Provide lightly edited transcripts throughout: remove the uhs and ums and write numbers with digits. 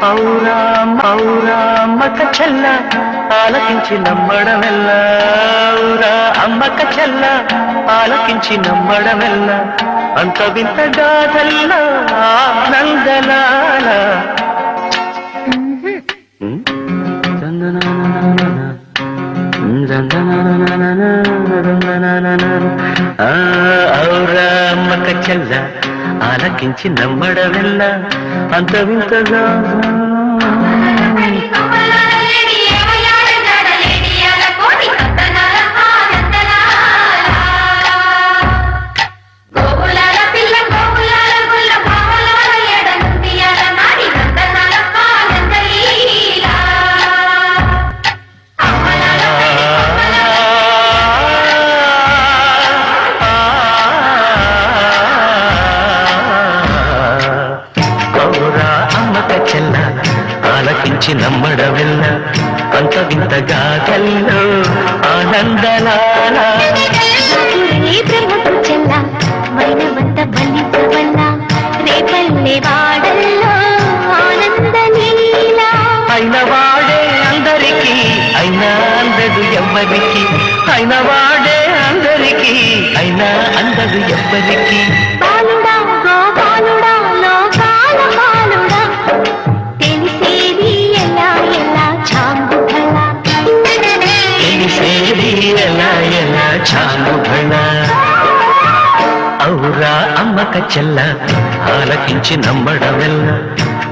ఔరా ఔరా అమ్మక చెల్ల ఆలకించి నమ్మడమెల్ల ఔరా అమ్మక చెల్ల ఆలకించి నమ్మడమెల్ల అంత వింత గాథల్ల ఆనందలాల ఔరా అమ్మక చెల్ల ఆలకించి నమ్మడమెల్ల అంత వింతగా ఆలకించి నమ్మడమెల్ల అంత వింతగా కల్లో ఆనందలాల బ్రహ్మకు చెల్ల వైనవంత బలించవల్ల రేపల్లె వాడల్లో ఆనందలీలా అయిన వాడే అందరికీ అయినా అందదు ఎవ్వరికి అయిన వాడే అందరికీ అయినా అందదు ఎవ్వరికి బాలుడా గోపాలుడా లోకాల బాలుడా తెలిసేది ఎలా ఎలా చాంగుఫల తెలిసేది ఎలా ఎలా చాంగుఫల ఔరా అమ్మక చెల్ల ఆలకించి నమ్మడమెల్ల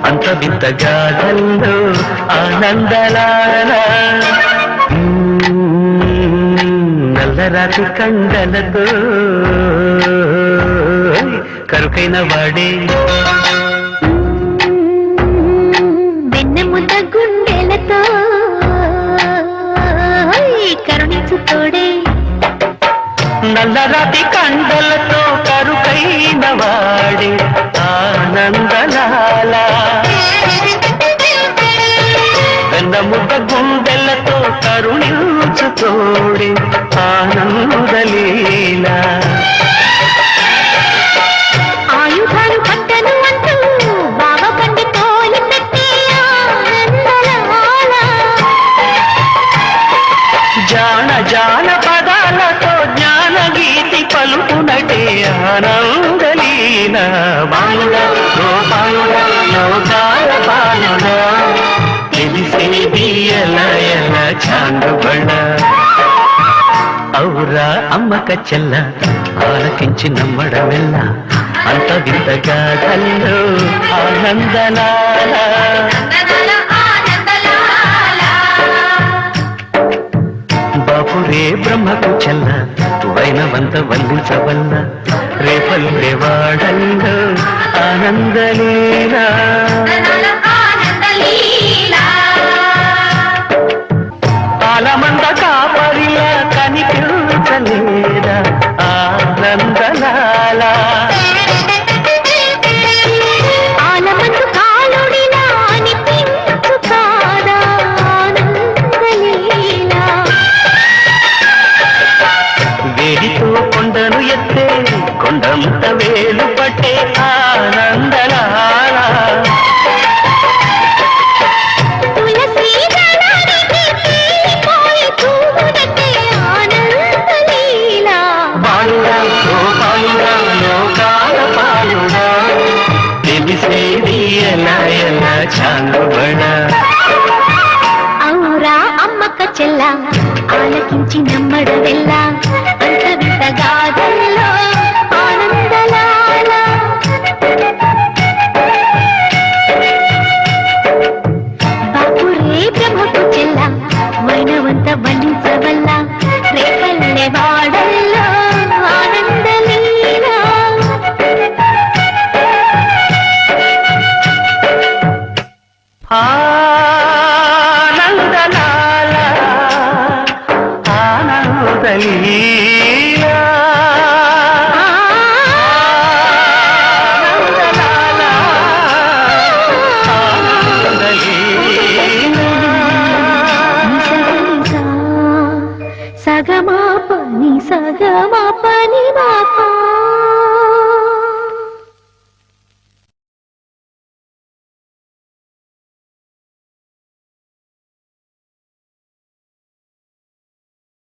అంత వింతగా కల్లో ఆనందలాల నల్లరాతి కండలతో కరుకైన వాడే వెన్నెముద్ద గుండెలతో కరుణించు తోడే నల్లరాతి కండలతో కరుకైన వాడే ఆనందలాల వెన్నముద్ద గుండెలతో కరుణించు తోడే ఆనందలీల ఆయుధాలు పట్టను అంటూ బావ పండి తోలి పెట్టి ఆనందలాల జాన జాన పదాలతో జ్ఞాన గీతి పలుకునటే ఆనందలీల బాలుడా గోపాలుడా లోకాల బాలుడా తెలిసేది ఎలా ఎలా చాంగుబళ్ళ ఔరా అమ్మక చెల్ల ఆలకించి నమ్మడమెల్ల అంత వింతగా కల్లో ఆనందలాల బాపురే బ్రహ్మకు చెల్ల వైనవంత వల్లించవల్ల రేపల్లె వాడల్లో ఆనందలీలా ఆలమంద కాపరిలా కనిపించలేదా ఆనందలాల ఆలమందు కాలుడిలా అనిపించు కాదా ఆనందలీలా వేడితో కొండను ఎత్తే కొండంత వేలు పట్టే ఆనందలాల తులసి దళానికి తేలిపోయి తూగునట్టే ఆనందలీలా బాలుడా గోపాలుడా లోకాల పాలుడా తెలిసేది ఎలా ఎలా చాంగుబడ ఔరా అమ్మక చెల్ల ఆలకించి నమ్మడవెల్ల అంత వింత గాథల్లో ఆనందలాల బాపురే బ్రహ్మకు చెల్ల వైనవంత బంధించవల్ల రేపల్లె వాడల్లో ఆనందలీలా ఆనందలాల ఆనందలీలా ఆనందలాల ఆనందలీలా సగమా పని సగమా